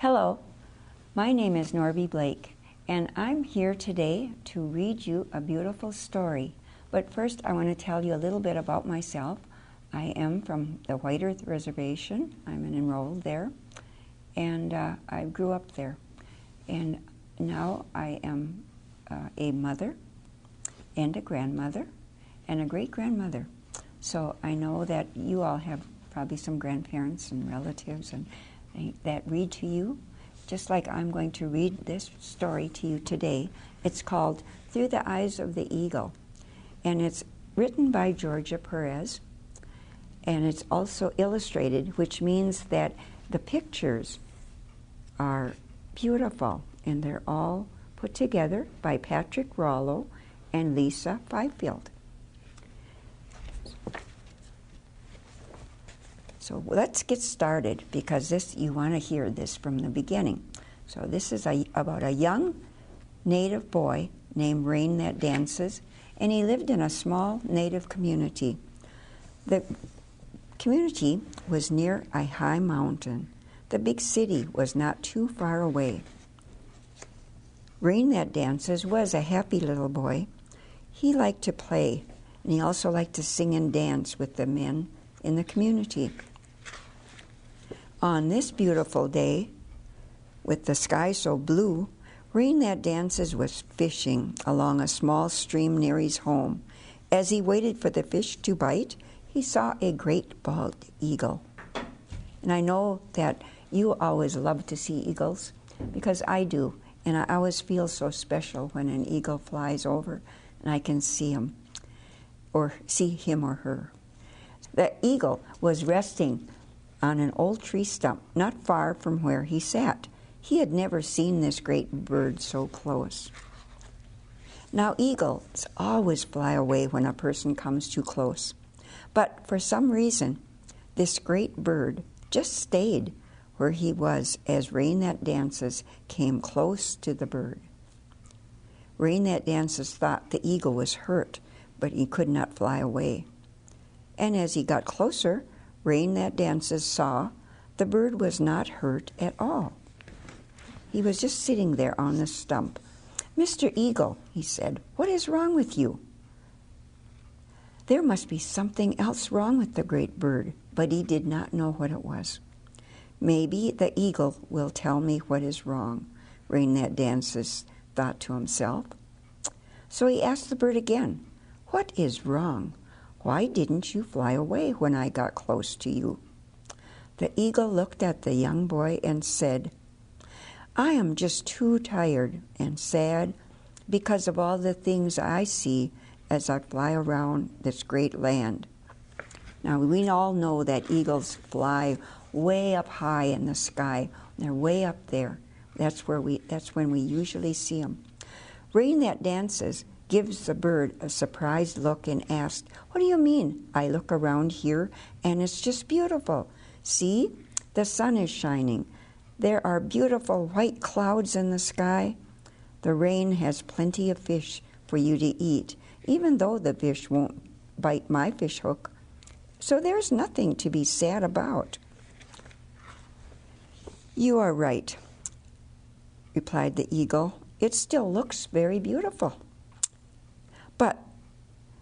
Hello, my name is Norby Blake, and I'm here today to read you a beautiful story. But first, I want to tell you a little bit about myself. I am from the White Earth Reservation. I'm enrolled there, and I grew up there. And now I am a mother and a grandmother and a great-grandmother. So I know that you all have probably some grandparents and relatives and that read to you, just like I'm going to read this story to you today. It's called Through the Eyes of the Eagle, and it's written by Georgia Perez, and it's also illustrated, which means that the pictures are beautiful, and they're all put together by Patrick Rollo and Lisa Fifield. So let's get started, because you want to hear this from the beginning. So this is about a young native boy named Rain That Dances, and he lived in a small native community. The community was near a high mountain. The big city was not too far away. Rain That Dances was a happy little boy. He liked to play, and he also liked to sing and dance with the men in the community. On this beautiful day, with the sky so blue, Rain That Dances was fishing along a small stream near his home. As he waited for the fish to bite, he saw a great bald eagle. And I know that you always love to see eagles, because I do. And I always feel so special when an eagle flies over and I can see him or her. The eagle was resting on an old tree stump not far from where he sat. He had never seen this great bird so close. Now, eagles always fly away when a person comes too close. But for some reason, this great bird just stayed where he was as Rain That Dances came close to the bird. Rain That Dances thought the eagle was hurt, but he could not fly away. And as he got closer, Rain That Dances saw the bird was not hurt at all. He was just sitting there on the stump. "Mr. Eagle," he said, "what is wrong with you?" There must be something else wrong with the great bird, but he did not know what it was. "Maybe the eagle will tell me what is wrong," Rain That Dances thought to himself. So he asked the bird again, "What is wrong? Why didn't you fly away when I got close to you?" The eagle looked at the young boy and said, "I am just too tired and sad because of all the things I see as I fly around this great land." Now, we all know that eagles fly way up high in the sky. They're way up there. That's when we usually see them. Rain That Dances gives the bird a surprised look and asked, "What do you mean? I look around here and it's just beautiful. See, the sun is shining. There are beautiful white clouds in the sky. The rain has plenty of fish for you to eat, even though the fish won't bite my fish hook. So there's nothing to be sad about." "You are right," replied the eagle. "It still looks very beautiful." But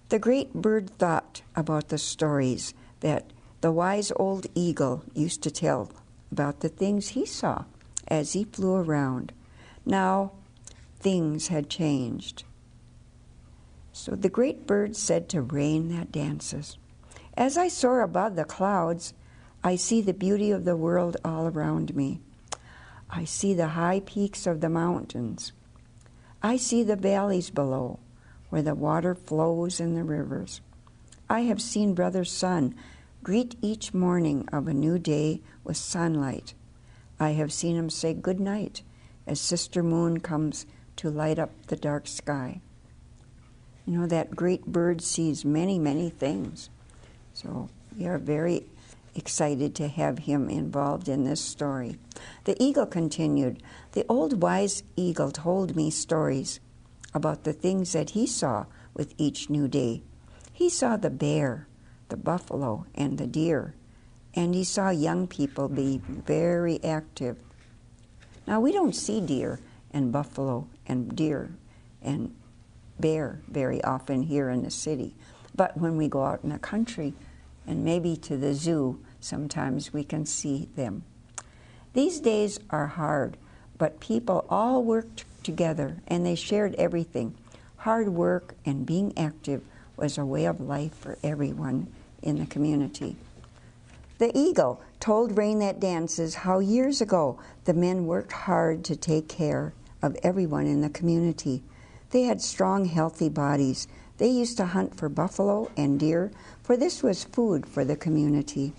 the great bird thought about the stories that the wise old eagle used to tell about the things he saw as he flew around. Now, things had changed. So the great bird said to Rain That Dances, "As I soar above the clouds, I see the beauty of the world all around me. I see the high peaks of the mountains. I see the valleys below, where the water flows in the rivers. I have seen Brother Sun greet each morning of a new day with sunlight. I have seen him say good night as Sister Moon comes to light up the dark sky." You know, that great bird sees many, many things. So we are very excited to have him involved in this story. The eagle continued, "The old wise eagle told me stories about the things that he saw with each new day. He saw the bear, the buffalo, and the deer, and he saw young people be very active. Now, we don't see deer and buffalo and deer and bear very often here in the city. But when we go out in the country and maybe to the zoo, sometimes we can see them. These days are hard, but people all worked together and they shared everything. Hard work and being active was a way of life for everyone in the community. The eagle told Rain That Dances how years ago the men worked hard to take care of everyone in the community. They had strong, healthy bodies. They used to hunt for buffalo and deer, for this was food for the community.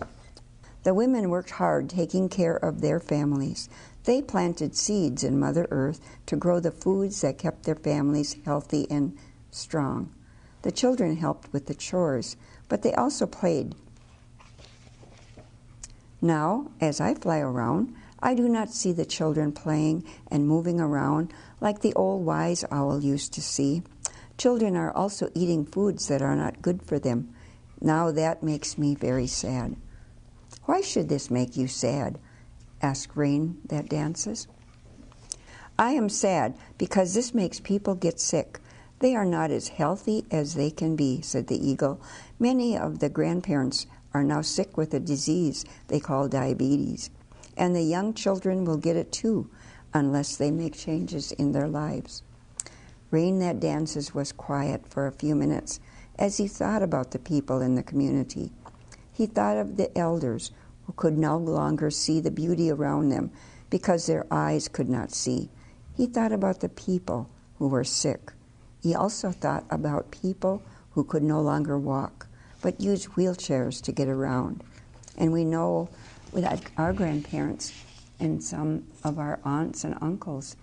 The women worked hard taking care of their families. They planted seeds in Mother Earth to grow the foods that kept their families healthy and strong. The children helped with the chores, but they also played. Now, as I fly around, I do not see the children playing and moving around like the old wise owl used to see. Children are also eating foods that are not good for them. Now that makes me very sad. Why should this make you sad? Asked Rain That Dances. I am sad because this makes people get sick. They are not as healthy as they can be, said the eagle. Many of the grandparents are now sick with a disease they call diabetes, and the young children will get it too unless they make changes in their lives. Rain That Dances was quiet for a few minutes as he thought about the people in the community. He thought of the elders who could no longer see the beauty around them because their eyes could not see. He thought about the people who were sick. He also thought about people who could no longer walk but use wheelchairs to get around. And we know that our grandparents and some of our aunts and uncles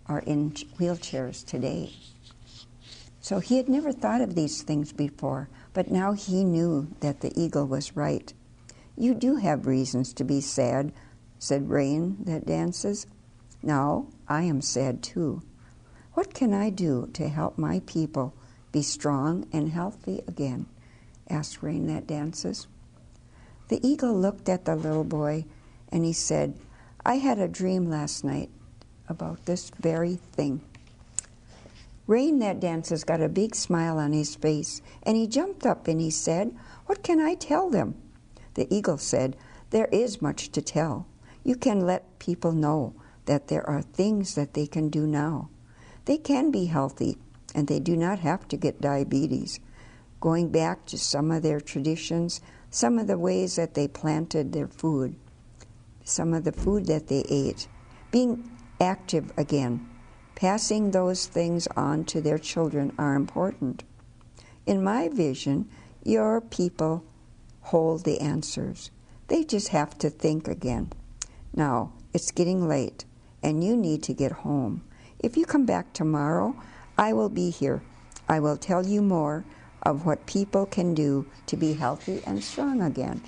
are in wheelchairs today. So he had never thought of these things before, but now he knew that the eagle was right. You do have reasons to be sad, said Rain That Dances. Now I am sad too. What can I do to help my people be strong and healthy again? Asked Rain That Dances. The eagle looked at the little boy and he said, I had a dream last night about this very thing. Rain That Dances got a big smile on his face, and he jumped up and he said, What can I tell them? The eagle said, There is much to tell. You can let people know that there are things that they can do now. They can be healthy, and they do not have to get diabetes. Going back to some of their traditions, some of the ways that they planted their food, some of the food that they ate, being active again, passing those things on to their children are important. In my vision, your people hold the answers. They just have to think again. Now, it's getting late, and you need to get home. If you come back tomorrow, I will be here. I will tell you more of what people can do to be healthy and strong again.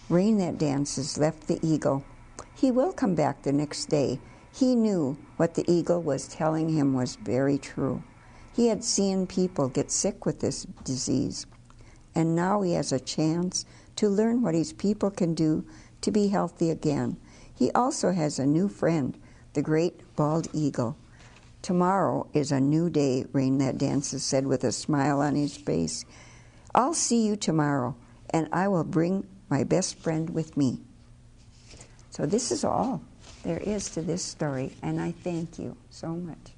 Rain That Dances left the eagle. He will come back the next day. He knew what the eagle was telling him was very true. He had seen people get sick with this disease, and now he has a chance to learn what his people can do to be healthy again. He also has a new friend, the great bald eagle. Tomorrow is a new day, Rain That Dances said with a smile on his face. I'll see you tomorrow, and I will bring my best friend with me. So this is all there is to this story, and I thank you so much.